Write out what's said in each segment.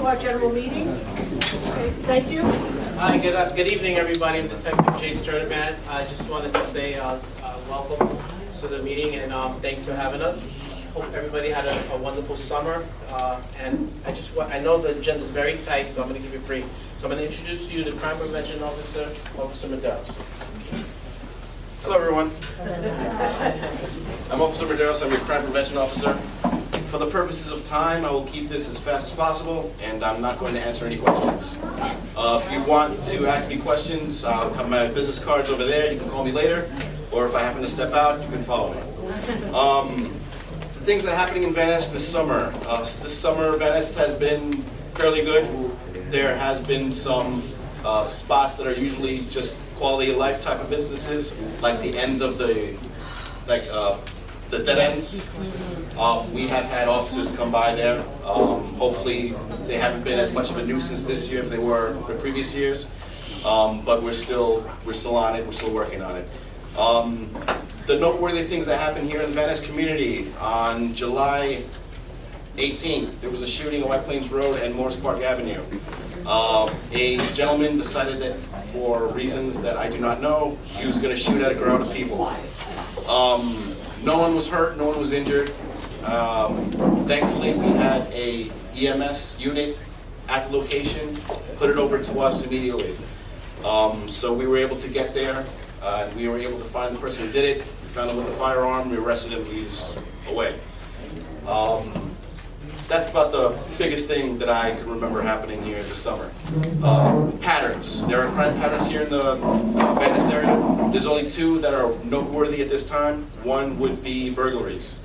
our general meeting. Okay, thank you. Hi, good evening, everybody. I'm Detective Chase Jernigan. I just wanted to say welcome to the meeting and thanks for having us. Hope everybody had a wonderful summer. And I know the agenda is very tight, so I'm going to keep it brief. So I'm going to introduce to you the Crime Prevention Officer, Officer Medeiros. Hello, everyone. I'm Officer Medeiros. I'm your Crime Prevention Officer. For the purposes of time, I will keep this as fast as possible, and I'm not going to answer any questions. If you want to ask me questions, I'll have my business cards over there. You can call me later, or if I happen to step out, you can follow me. The things that are happening in Van Ness this summer. This summer, Van Ness has been fairly good. There has been some spots that are usually just quality of life type of businesses, like the end of the dead ends. We have had officers come by there. Hopefully they haven't been as much of a nuisance this year as they were the previous years. But we're still on it, we're still working on it. The noteworthy things that happened here in the Van Ness community: on July 18th, there was a shooting on White Plains Road and Morris Park Avenue. A gentleman decided that, for reasons that I do not know, he was going to shoot at a crowd of people. No one was hurt, no one was injured. Thankfully, we had a EMS unit at the location, put it over to us immediately. So we were able to get there, and we were able to find the person who did it. We found him with a firearm, we arrested him, he's away. That's about the biggest thing that I can remember happening here this summer. Patterns. There are crime patterns here in the Van Ness area. There's only two that are noteworthy at this time. One would be burglaries.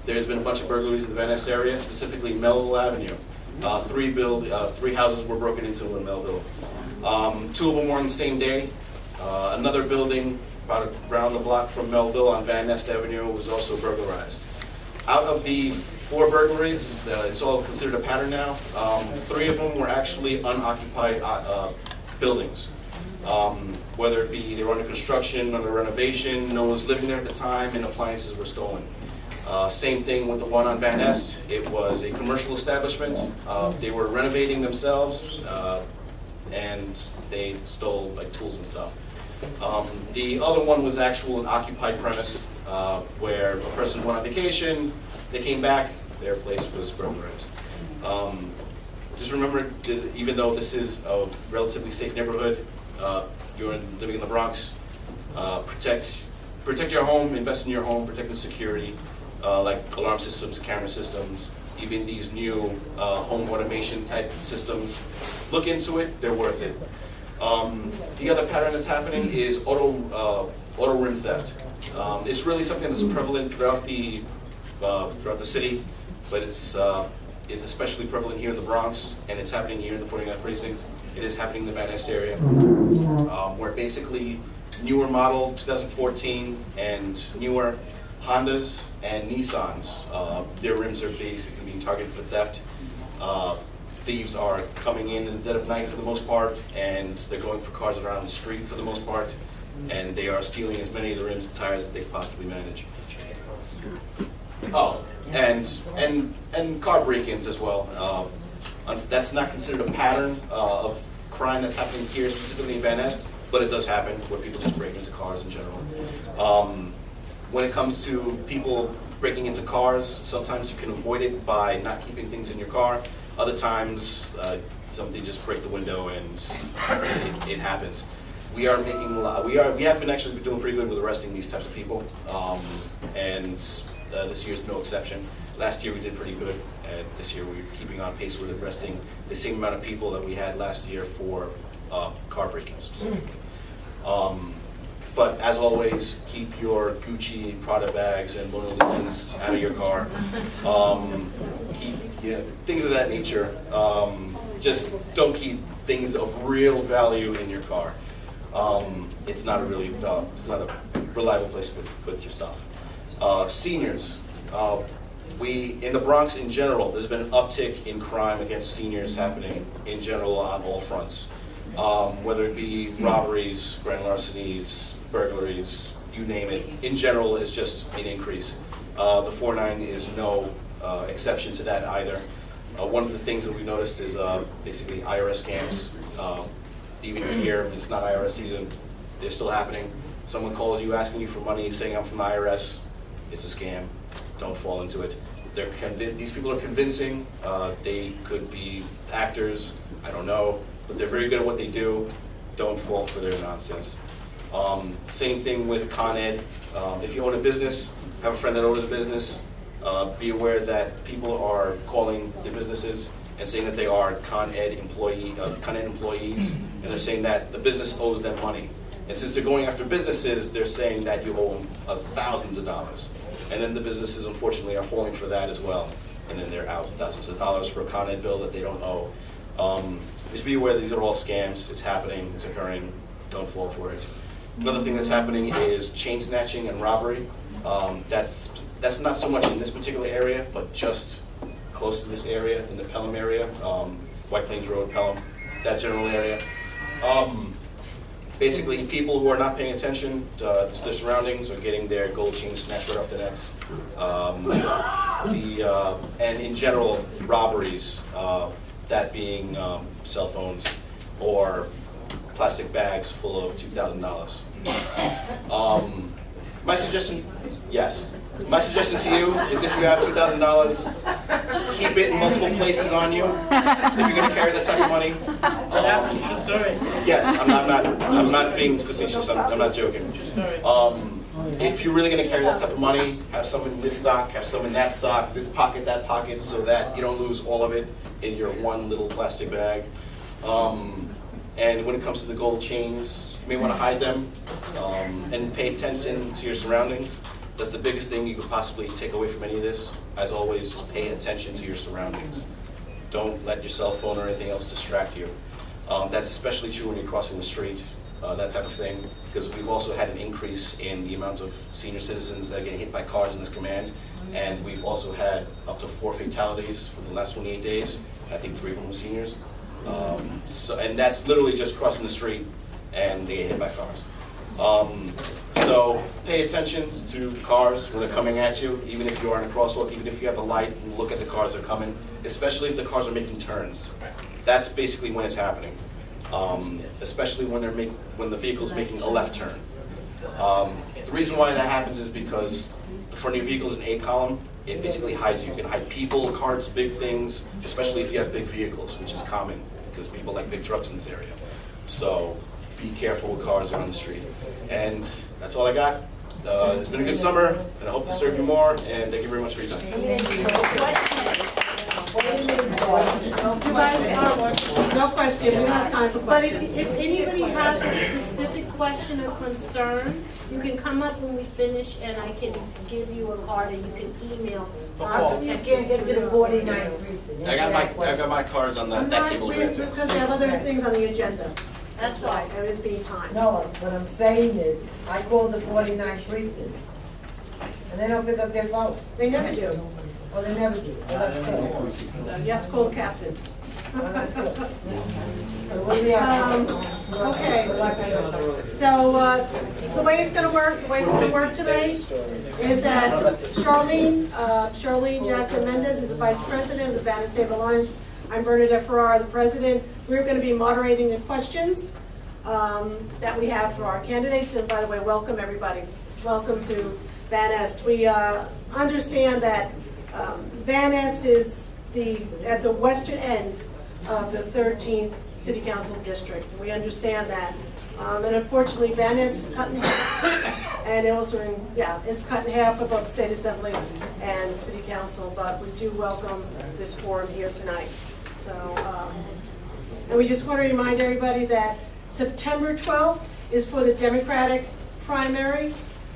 There's been a bunch of burglaries in the Van Ness area, specifically Melville Avenue. Three houses were broken into in Melville. Two of them were on the same day. Another building about around the block from Melville on Van Ness Avenue was also burglarized. Out of the 4 burglaries, it's all considered a pattern now. 3 of them were actually unoccupied buildings. Whether it be they were under construction, under renovation, no one was living there at the time, and appliances were stolen. Same thing with the one on Van Ness. It was a commercial establishment. They were renovating themselves, and they stole like tools and stuff. The other one was an occupied premise where a person went on vacation, they came back, their place was burglarized. Just remember, even though this is a relatively safe neighborhood, you're living in the Bronx, protect your home, invest in your home, protect the security, like alarm systems, camera systems, even these new home automation type systems. Look into it, they're worth it. The other pattern that's happening is auto rim theft. It's really something that's prevalent throughout the city, but it's especially prevalent here in the Bronx, and it's happening here in the 49th precinct. It is happening in the Van Ness area, where basically newer model 2014 and newer Hondas and Nissans, their rims are basically being targeted for theft. Thieves are coming in the dead of night for the most part, and they're going for cars around the street for the most part, and they are stealing as many of the rims and tires that they can possibly manage. Oh, and car break-ins as well. That's not considered a pattern of crime that's happening here specifically in Van Ness, but it does happen where people just break into cars in general. When it comes to people breaking into cars, sometimes you can avoid it by not keeping things in your car. Other times, somebody just break the window and it happens. We have been actually doing pretty good with arresting these types of people, and this year's no exception. Last year we did pretty good, and this year we're keeping on pace with arresting the same amount of people that we had last year for car breaking specifically. But as always, keep your Gucci, Prada bags, and Mona Lisas out of your car. Keep things of that nature. Just don't keep things of real value in your car. It's not a reliable place to put your stuff. Seniors. In the Bronx in general, there's been an uptick in crime against seniors happening in general on all fronts. Whether it be robberies, grand larcenies, burglaries, you name it. In general, it's just an increase. The 4-9 is no exception to that either. One of the things that we noticed is basically IRS scams. Even here, it's not IRS season, they're still happening. Someone calls you asking you for money, saying I'm from the IRS. It's a scam. Don't fall into it. These people are convincing. They could be actors. I don't know, but they're very good at what they do. Don't fall for their nonsense. Same thing with Con Ed. If you own a business, have a friend that owns a business, be aware that people are calling the businesses and saying that they are Con Ed employees, and they're saying that the business owes them money. And since they're going after businesses, they're saying that you owe them thousands of dollars. And then the businesses, unfortunately, are falling for that as well. And then they're out thousands of dollars for a Con Ed bill that they don't owe. Just be aware these are all scams. It's happening. It's occurring. Don't fall for it. Another thing that's happening is chain snatching and robbery. That's not so much in this particular area, but just close to this area, in the Pelham area, White Plains Road, Pelham, that general area. Basically, people who are not paying attention to their surroundings are getting their gold chain snatched right off their necks. And in general, robberies, that being cell phones or plastic bags full of $2,000. My suggestion, yes. My suggestion to you is if you have $2,000, keep it in multiple places on you. If you're going to carry that type of money. Yes, I'm not being facetious. I'm not joking. If you're really going to carry that type of money, have some in this sock, have some in that sock, this pocket, that pocket, so that you don't lose all of it in your one little plastic bag. And when it comes to the gold chains, you may want to hide them and pay attention to your surroundings. That's the biggest thing you could possibly take away from any of this. As always, just pay attention to your surroundings. Don't let your cell phone or anything else distract you. That's especially true when you're crossing the street, that type of thing, because we've also had an increase in the amount of senior citizens that are getting hit by cars in this command, and we've also had up to 4 fatalities for the last 28 days. I think 3 of them were seniors. And that's literally just crossing the street and they get hit by cars. So pay attention to cars when they're coming at you, even if you are in a crosswalk, even if you have the light, and look at the cars that are coming, especially if the cars are making turns. That's basically when it's happening, especially when the vehicle's making a left turn. The reason why that happens is because the front of your vehicle's an A column. It basically hides you. You can hide people, carts, big things, especially if you have big vehicles, which is common because people like big trucks in this area. So be careful with cars on the street. And that's all I got. It's been a good summer, and I hope to serve you more, and thank you very much for your time. You guys, no question, we don't have time for questions. But if anybody has a specific question or concern, you can come up when we finish and I can give you a card and you can email. You can't get to the 49th precinct. I got my cards on that table over there too. Because we have other things on the agenda. That's why, there is being time. No, what I'm saying is, I called the 49th precinct, and they don't pick up their phone. They never do. Well, they never do. Well, that's good. So you have to call the captain. Well, that's good. So what do we have? Okay, so the way it's going to work tonight is that Charlene Jackson Mendez is the Vice President of the Banner State Alliance. I'm Bernadette Farrar, the President. We're going to be moderating the questions that we have for our candidates. And by the way, welcome everybody. Welcome to Van Est. We understand that Van Est is at the western end of the 13th City Council District. We understand that. And unfortunately, Van Est is cut in half. And also, it's cut in half for both State Assembly and City Council. But we do welcome this forum here tonight. So, and we just want to remind everybody that September 12th is for the Democratic primary,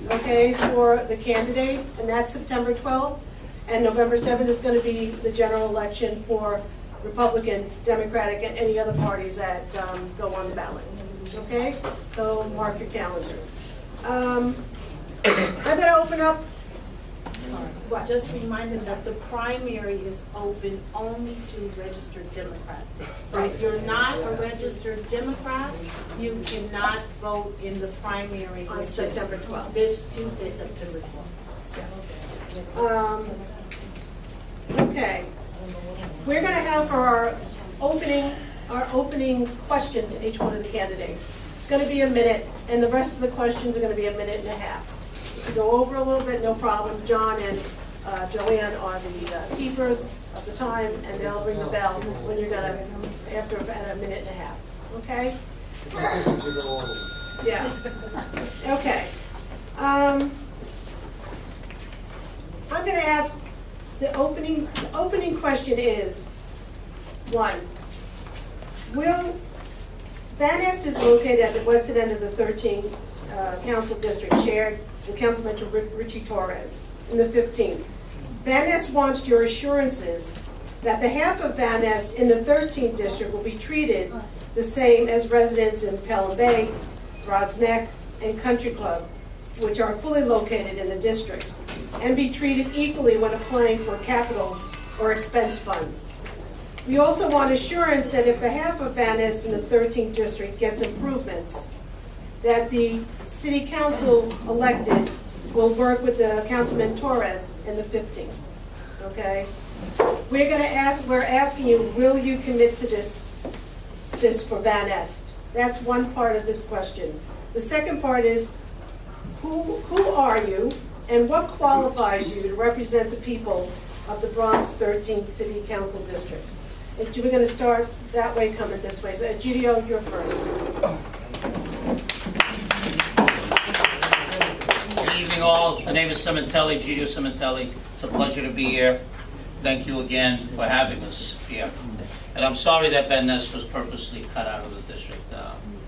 okay, for the candidate, and that's September 12th. And November 7th is going to be the general election for Republican, Democratic, and any other parties that go on the ballot. Okay? So mark your calendars. I'm going to open up. What? Just remind them that the primary is open only to registered Democrats. So if you're not a registered Democrat, you cannot vote in the primary On September 12th. This Tuesday, September 12th. Yes. Okay. we're going to have for our opening question to each one of the candidates. It's going to be a minute, and the rest of the questions are going to be a minute and a half. If you go over a little bit, no problem. John and Joanne are the keepers of the time, and they'll ring the bell when you're going to, after about a minute and a half. Okay? Yeah. Okay. I'm going to ask, the opening question is, one, Van Nest is located at the western end of the 13th Council District, shared with Councilman Richie Torres in the 15th. Van Nest wants your assurances that the half of Van Nest in the 13th District will be treated the same as residents in Pelham Bay, Throgs Neck, and Country Club, which are fully located in the district, and be treated equally when applying for capital or expense funds. We also want assurance that if the half of Van Nest in the 13th District gets improvements, that the City Council elected will work with the Councilman Torres in the 15th, okay? We're asking you, will you commit to this for Van Nest? That's one part of this question. The second part is, who are you and what qualifies you to represent the people of the Bronx 13th City Council District? And we're going to start that way, coming this way. So, Egidio, you're first. Good evening, all. My name is Cimentelli, Egidio Cimentelli. It's a pleasure to be here. Thank you again for having us here. And I'm sorry that Van Nest was purposely cut out of the district,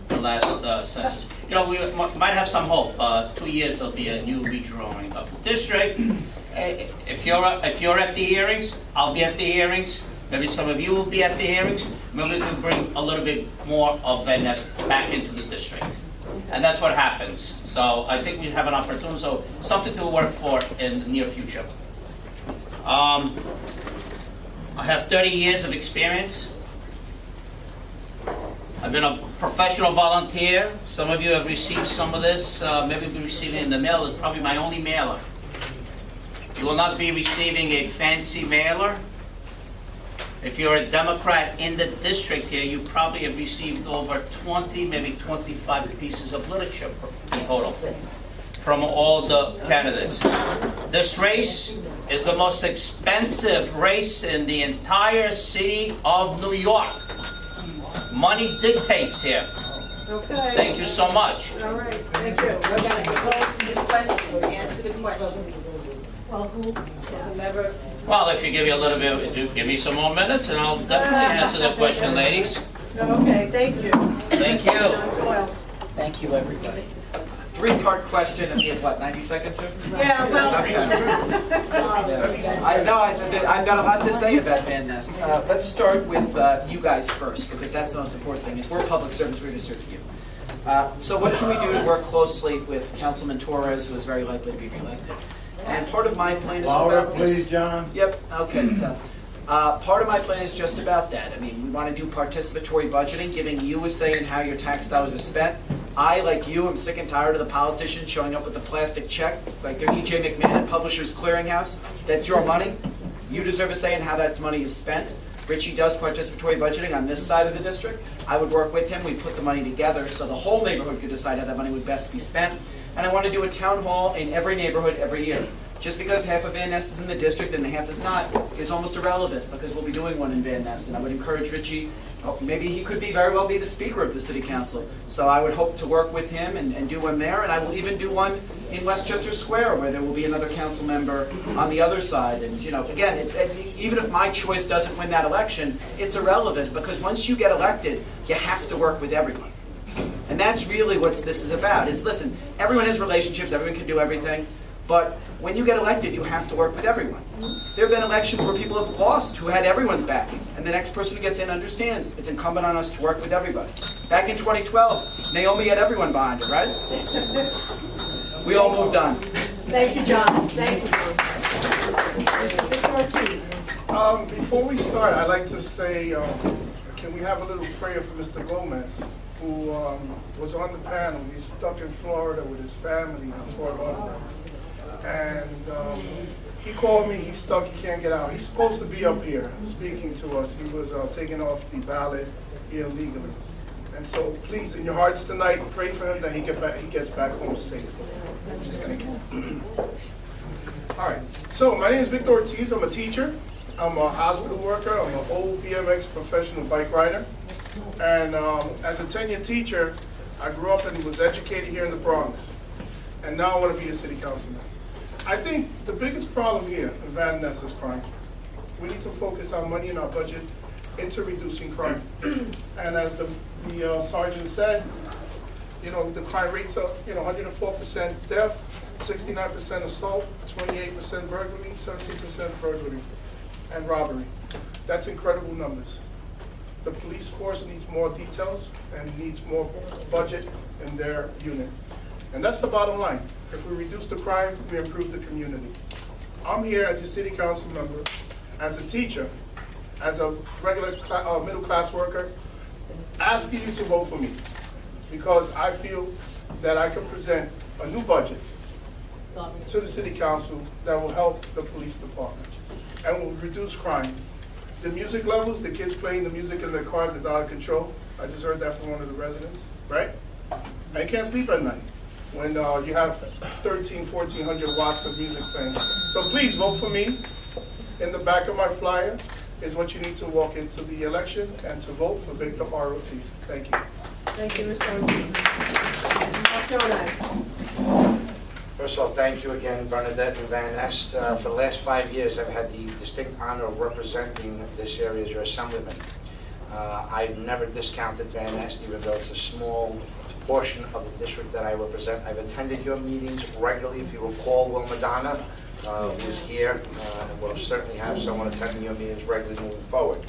the last census. You know, we might have some hope. 2 years there'll be a new redrawing of the district. If you're at the hearings, I'll be at the hearings. Maybe some of you will be at the hearings. Maybe we can bring a little bit more of Van Nest back into the district. And that's what happens. So I think we have an opportunity, so something to work for in the near future. I have 30 years of experience. I've been a professional volunteer. Some of you have received some of this. Maybe you'll be receiving it in the mail. It's probably my only mailer. You will not be receiving a fancy mailer. If you're a Democrat in the district here, you probably have received over 20, maybe 25 pieces of literature in total from all the candidates. This race is the most expensive race in the entire city of New York. Money dictates here. Okay. Thank you so much. All right. Thank you. We're gonna go to the question, answer the question. Well, Whomever, Well, if you give me a little bit, give me some more minutes, and I'll definitely answer the question, ladies. okay. Thank you. Thank you. John Doyle. Thank you, everybody. Three-part question, and we have, what, 90 seconds here? Yeah. Well. I know, I've got a lot to say about Van Nest. Let's start with you guys first, because that's the most important thing, is we're public servants, we're here to serve you. So what can we do to work closely with Councilman Torres, who is very likely to be reelected? And part of my plan is about this. Please, John. Yep, okay, so, part of my plan is just about that. I mean, we want to do participatory budgeting, giving you a say in how your tax dollars are spent. I, like you, am sick and tired of the politicians showing up with a plastic check, like they're E.J. McMahon at Publishers Clearinghouse. That's your money. You deserve a say in how that money is spent. Richie does participatory budgeting on this side of the district. I would work with him. We'd put the money together so the whole neighborhood could decide how that money would best be spent. And I want to do a town hall in every neighborhood every year. Just because half of Van Nest is in the district and the half is not is almost irrelevant, because we'll be doing one in Van Nest. And I would encourage Richie, maybe he could very well be the speaker of the city council. So I would hope to work with him and do one there. And I will even do one in Westchester Square, where there will be another council member on the other side. And, you know, again, even if my choice doesn't win that election, it's irrelevant, because once you get elected, you have to work with everyone. And that's really what this is about, is listen, everyone has relationships, everyone can do everything. But when you get elected, you have to work with everyone. There have been elections where people have lost who had everyone's backing, and the next person who gets in understands it's incumbent on us to work with everybody. Back in 2012, Naomi had everyone behind her, right? We all moved on. Thank you, John. Thank you. Mr. Ortiz. Before we start, I'd like to say, can we have a little prayer for Mr. Gomez, who was on the panel. He's stuck in Florida with his family in Fort Lauderdale. And He called me, he's stuck, he can't get out. He's supposed to be up here speaking to us. He was taken off the ballot illegally. And so please, in your hearts tonight, pray for him that he gets back home safe. Thank you. All right, so my name is Victor Ortiz. I'm a teacher. I'm a hospital worker. I'm an old BMX professional bike rider. And as a tenured teacher, I grew up and was educated here in the Bronx. And now I want to be a city councilman. I think the biggest problem here in Van Ness is crime. We need to focus our money in our budget into reducing crime. And as the sergeant said, you know, the crime rates are, 104% theft, 69% assault, 28% burglary, 17% burglary, and robbery. That's incredible numbers. The police force needs more details and needs more budget in their unit. And that's the bottom line. If we reduce the crime, we improve the community. I'm here as a city council member, as a teacher, as a regular middle class worker, asking you to vote for me because I feel that I can present a new budget to the city council that will help the police department and will reduce crime. The music levels, the kids playing the music in their cars is out of control. I just heard that from one of the residents, right? And you can't sleep at night when you have 1,400 watts of music playing. So please vote for me. In the back of my flyer is what you need to walk into the election and to vote for Victor R. Ortiz. Thank you. Thank you, Mr. Ortiz. Dr. First of all, thank you again, Bernadette and Van Nest. For the last 5 years, I've had the distinct honor of representing this area as your assemblyman. I've never discounted Van Nest, even though it's a small portion of the district that I represent. I've attended your meetings regularly. If you recall, Will Madonna was here, and we'll certainly have someone attending your meetings regularly moving forward.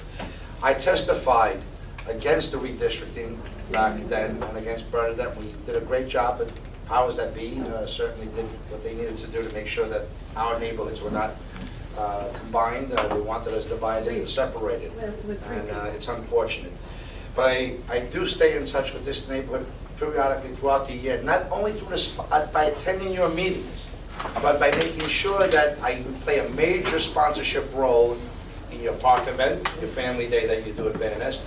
I testified against the redistricting back then and against Bernadette. We did a great job, but powers that be certainly did what they needed to do to make sure that our neighborhoods were not combined. They wanted us divided and separated, and it's unfortunate. But I do stay in touch with this neighborhood periodically throughout the year, not only through by attending your meetings, but by making sure that I play a major sponsorship role in your park event, your family day that you do at Van Ness.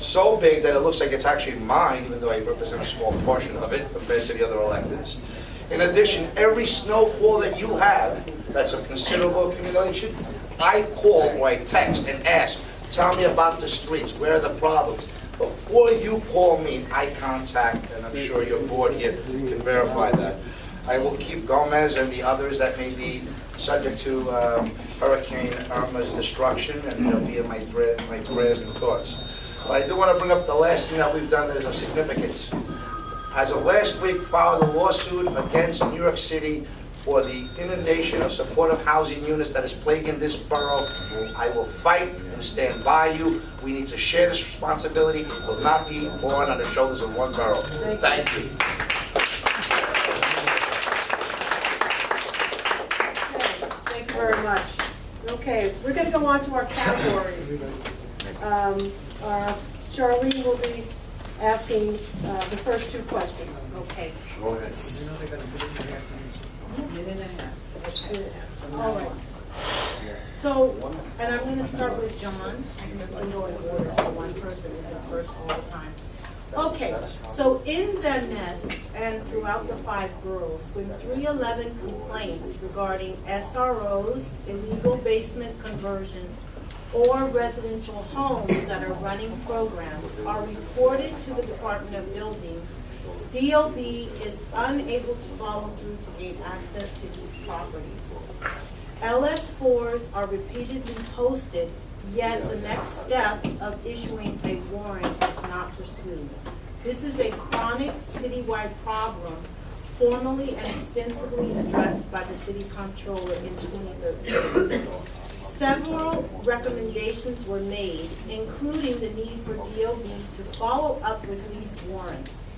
So big that it looks like it's actually mine, even though I represent a small portion of it compared to the other electeds. In addition, every snowfall that you have, that's a considerable accumulation, I call or I text and ask, tell me about the streets, where are the problems? Before you call me, I contact, and I'm sure your board here can verify that. I will keep Gomez and the others that may be subject to Hurricane Irma's destruction, and they'll be in my prayers and thoughts. But I do want to bring up the last thing that we've done that is of significance. As of last week, filed a lawsuit against New York City for the inundation of supportive housing units that is plaguing this borough. I will fight and stand by you. We need to share this responsibility. It will not be borne on the shoulders of one borough. Thank you. Thank you very much. Okay, we're going to go on to our categories. Charlene will be asking the first two questions. Okay. Go ahead. All right. So, and I'm going to start with John. I'm going to go in order, so one person is in first all the time. Okay, so in Van Ness and throughout the 5 boroughs, when 311 complaints regarding SROs, illegal basement conversions, or residential homes that are running programs are reported to the Department of Buildings, DOB is unable to follow through to gain access to these properties. LS4s are repeatedly posted, yet the next step of issuing a warrant is not pursued. This is a chronic citywide problem formally and extensively addressed by the city comptroller in 2013. Several recommendations were made, including the need for DOB to follow up with these warrants.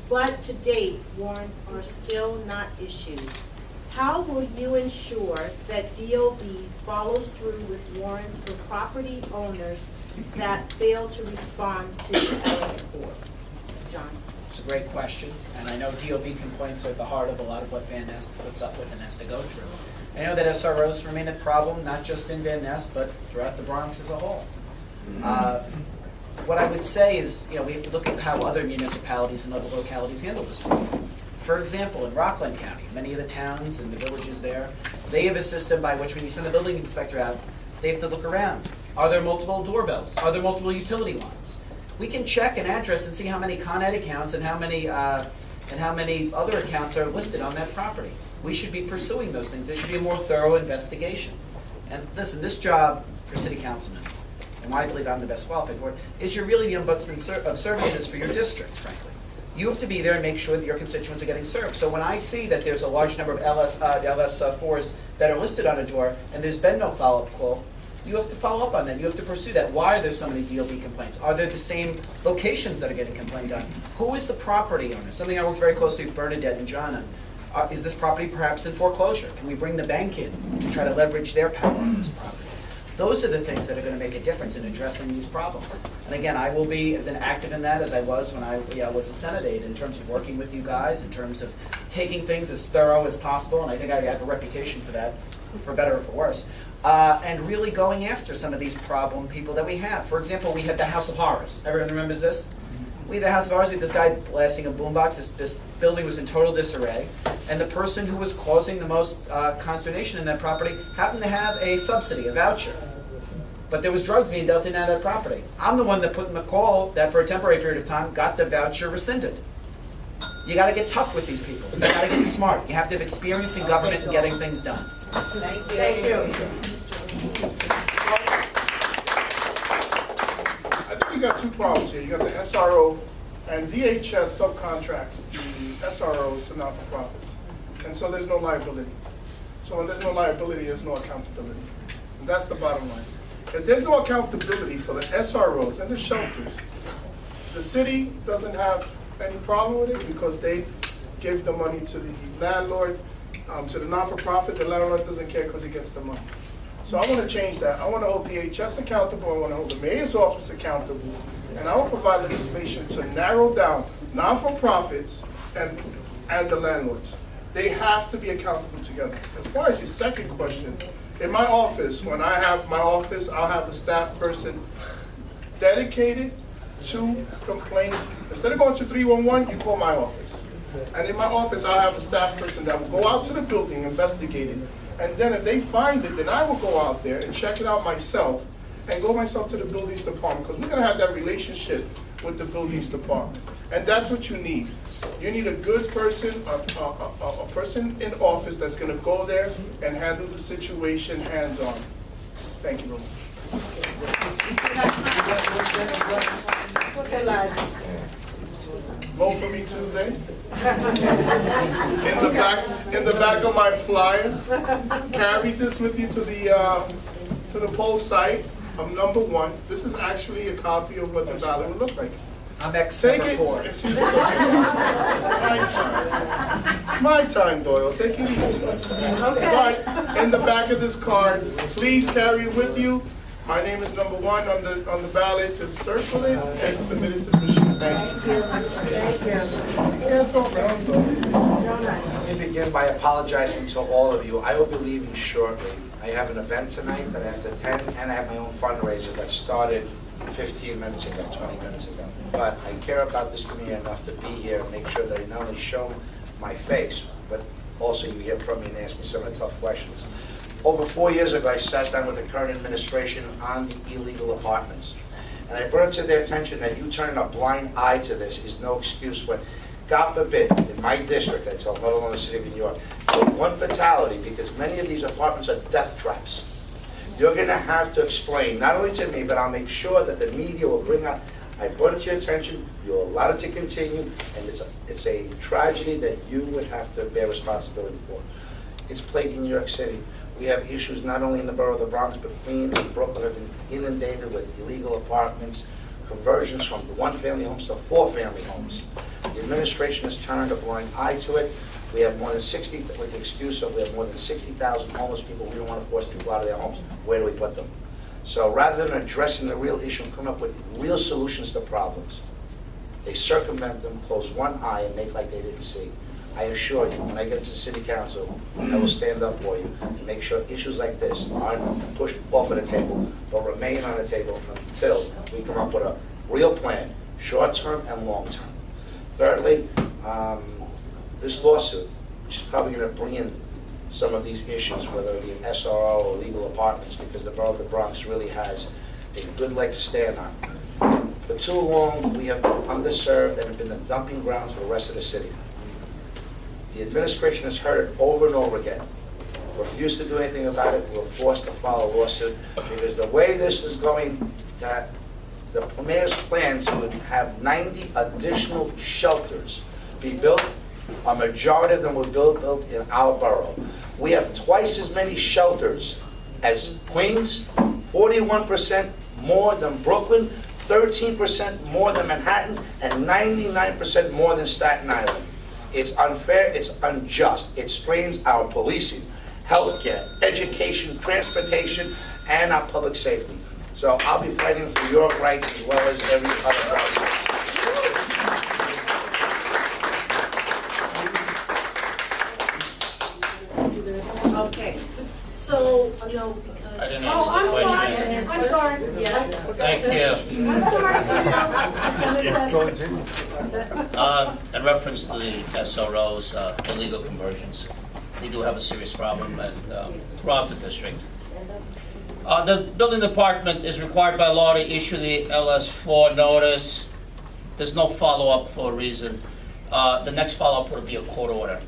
But to date, warrants are still not issued. How will you ensure that DOB follows through with warrants for property owners that fail to respond to LS4s? John? It's a great question, and I know DOB complaints are at the heart of a lot of what Van Ness puts up with and has to go through. I know that SROs remain a problem, not just in Van Ness, but throughout the Bronx as a whole. What I would say is, we have to look at how other municipalities and other localities handle this problem. For example, in Rockland County, many of the towns and the villages there, they have a system by which when you send a building inspector out, they have to look around. Are there multiple doorbells? Are there multiple utility lines? We can check an address and see how many Con Ed accounts and how many other accounts are listed on that property. We should be pursuing those things. There should be a more thorough investigation. And listen, this job for city councilmen, and why I believe I'm the best qualified for it, is you're really the ombudsman of services for your district, frankly. You have to be there and make sure that your constituents are getting served. So when I see that there's a large number of LS4s that are listed on a door and there's been no follow-up call, you have to follow up on that. You have to pursue that. Why are there so many DOB complaints? Are there the same locations that are getting complained on? Who is the property owner? Something I worked very closely with Bernadette and John on. Is this property perhaps in foreclosure? Can we bring the bank in to try to leverage their power on this property? Those are the things that are going to make a difference in addressing these problems. And again, I will be as active in that as I was when I was a Senate aide, in terms of working with you guys, in terms of taking things as thorough as possible, and I think I have a reputation for that, for better or for worse, and really going after some of these problem people that we have. For example, we had the House of Horrors. Everyone remembers this? We had the House of Horrors, we had this guy blasting a boombox. This building was in total disarray, and the person who was causing the most consternation in that property happened to have a subsidy, a voucher. But there was drugs being dealt in at that property. I'm the one that put in the call that for a temporary period of time got the voucher rescinded. You got to get tough with these people. You got to get smart. You have to have experience in government and getting things done. Thank you. Thank you. I think you got two problems here. You got the SRO and DHS subcontracts the SROs to not-for-profits. And so there's no liability. So when there's no liability, there's no accountability. And that's the bottom line. If there's no accountability for the SROs and the shelters, the city doesn't have any problem with it because they give the money to the landlord, to the not-for-profit. The landlord doesn't care because he gets the money. So I want to change that. I want to hold DHS accountable. I want to hold the mayor's office accountable. And I will provide legislation to narrow down non-for-profits and the landlords. They have to be accountable together. As far as your second question, in my office, when I have my office, I'll have a staff person dedicated to complaints. Instead of going to 311, you call my office. And in my office, I'll have a staff person that will go out to the building, investigate it. And then if they find it, then I will go out there and check it out myself and go myself to the buildings department, because we're going to have that relationship with the buildings department. And that's what you need. You need a good person, a person in office that's going to go there and handle the situation hands-on. Thank you very much. Okay, lads. Vote for me Tuesday. In the back of my flyer, carry this with you to the poll site. I'm number 1. This is actually a copy of what the ballot would look like. I'm ex Take number it. 4. Excuse me. My time. It's my time, Doyle. Take it easy. But in the back of this card, please carry it with you. My name is number 1 on the ballot. Just circle it and submit it to the machine. Thank you. Let me begin by apologizing to all of you. I will be leaving shortly. I have an event tonight that I have to attend, and I have my own fundraiser that started 15 minutes ago, 20 minutes ago. But I care about this community enough to be here and make sure that I not only show my face, but also you hear from me and ask me some of the tough questions. Over 4 years ago, I sat down with the current administration on the illegal apartments. And I brought it to their attention that you turning a blind eye to this is no excuse when, God forbid, in my district, I told, let alone the city of New York, one fatality, because many of these apartments are death traps. You're going to have to explain, not only to me, but I'll make sure that the media will bring out, I brought it to your attention, you're allowed it to continue, and it's a tragedy that you would have to bear responsibility for. It's plaguing New York City. We have issues not only in the borough of the Bronx, but Queens and Brooklyn have been inundated with illegal apartments, conversions from 1-family homes to 4-family homes. The administration has turned a blind eye to it. We have more than 60, with the excuse of we have more than 60,000 homeless people. We don't want to force people out of their homes. Where do we put them? So rather than addressing the real issue and come up with real solutions to problems, they circumvent them, close one eye, and make like they didn't see. I assure you, when I get to city council, I will stand up for you and make sure issues like this aren't pushed off of the table, but remain on the table until we come up with a real plan, short-term and long-term. Thirdly, this lawsuit, which is probably going to bring in some of these issues, whether it be an SRO or legal apartments, because the borough of the Bronx really has a good leg to stand on. For too long, we have been underserved and have been the dumping grounds for the rest of the city. The administration has heard it over and over again. Refused to do anything about it. We were forced to file a lawsuit because the way this is going, that the mayor's plan to have 90 additional shelters be built, a majority of them were built in our borough. We have twice as many shelters as Queens, 41% more than Brooklyn, 13% more than Manhattan, and 99% more than Staten Island. It's unfair, it's unjust. It strains our policing, healthcare, education, transportation, and our public safety. So I'll be fighting for your rights as well as every other right. Okay, so, no, I didn't Oh, I'm answer the sorry, question. I'm sorry. yes. Thank you. I'm sorry. In reference to the SROs, illegal conversions, we do have a serious problem throughout the district. The building department is required by law to issue the LS4 notice. There's no follow-up for a reason. The next follow-up will be a court order.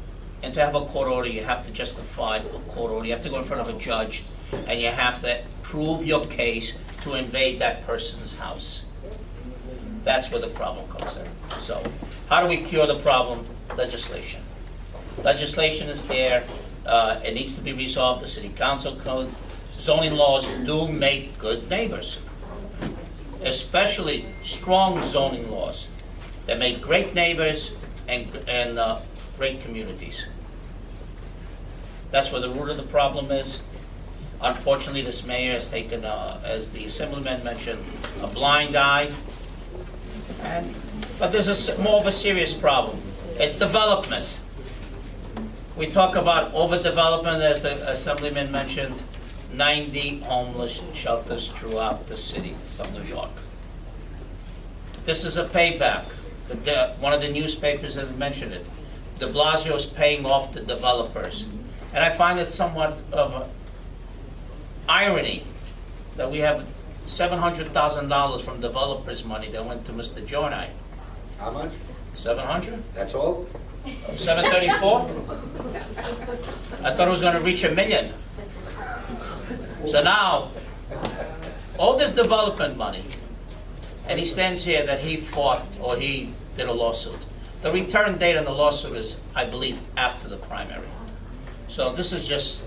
And to have a court order, you have to justify a court order. You have to go in front of a judge, and you have to prove your case to invade that person's house. That's where the problem comes in. So, how do we cure the problem? Legislation. Legislation is there. It needs to be resolved. The city council code. Zoning laws do make good neighbors, especially strong zoning laws that make great neighbors and great communities. That's where the root of the problem is. Unfortunately, this mayor has taken, as the assemblyman mentioned, a blind eye. But there's more of a serious problem. It's development. We talk about overdevelopment, as the assemblyman mentioned, 90 homeless shelters throughout the city of New York. This is a payback. One of the newspapers has mentioned it. De Blasio is paying off the developers. And I find it somewhat of an irony that we have $700,000 from developers' money that went to Mr. Jornai. How much? 700? That's all? 734? I thought it was going to reach $1 million. So now, all this development money, and he stands here that he fought or he did a lawsuit. The return date on the lawsuit is, I believe, after the primary. So this is just,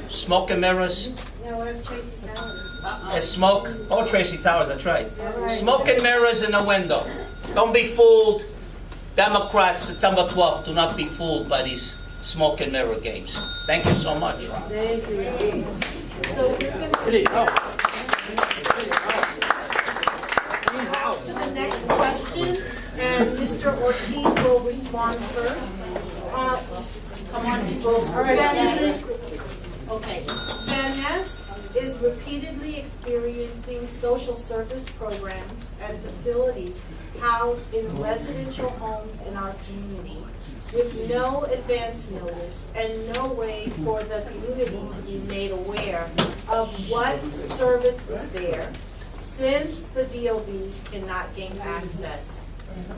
smoke and mirrors. Yeah, where's Tracy Towers? It's smoke. Oh, Tracy Towers, that's right. Smoke and mirrors in the window. Don't be fooled. Democrats, September 12th, do not be fooled by these smoke and mirror games. Thank you so much. Thank you. So we're going to the next question, and Mr. Ortiz will respond first. Come on, people. All right. Okay. Van Nest is repeatedly experiencing social service programs and facilities housed in residential homes in our community with no advance notice and no way for the community to be made aware of what service is there, since the DOB cannot gain access.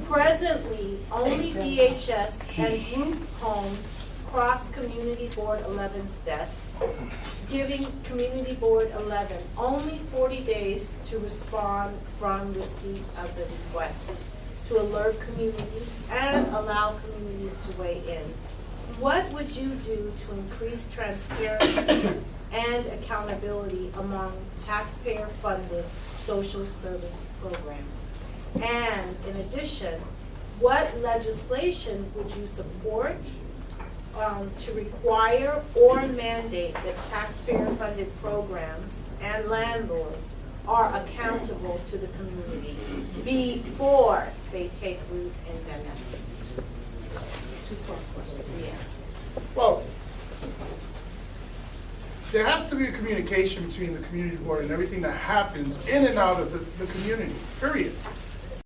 Presently, only DHS and group homes cross Community Board 11's desk, giving Community Board 11 only 40 days to respond from receipt of the request, to alert communities and allow communities to weigh in. What would you do to increase transparency and accountability among taxpayer-funded social service programs? And in addition, what legislation would you support to require or mandate that taxpayer-funded programs and landlords are accountable to the community before they take root in Van Nest? two-part question. Yeah. Well, there has to be a communication between the community board and everything that happens in and out of the community, period.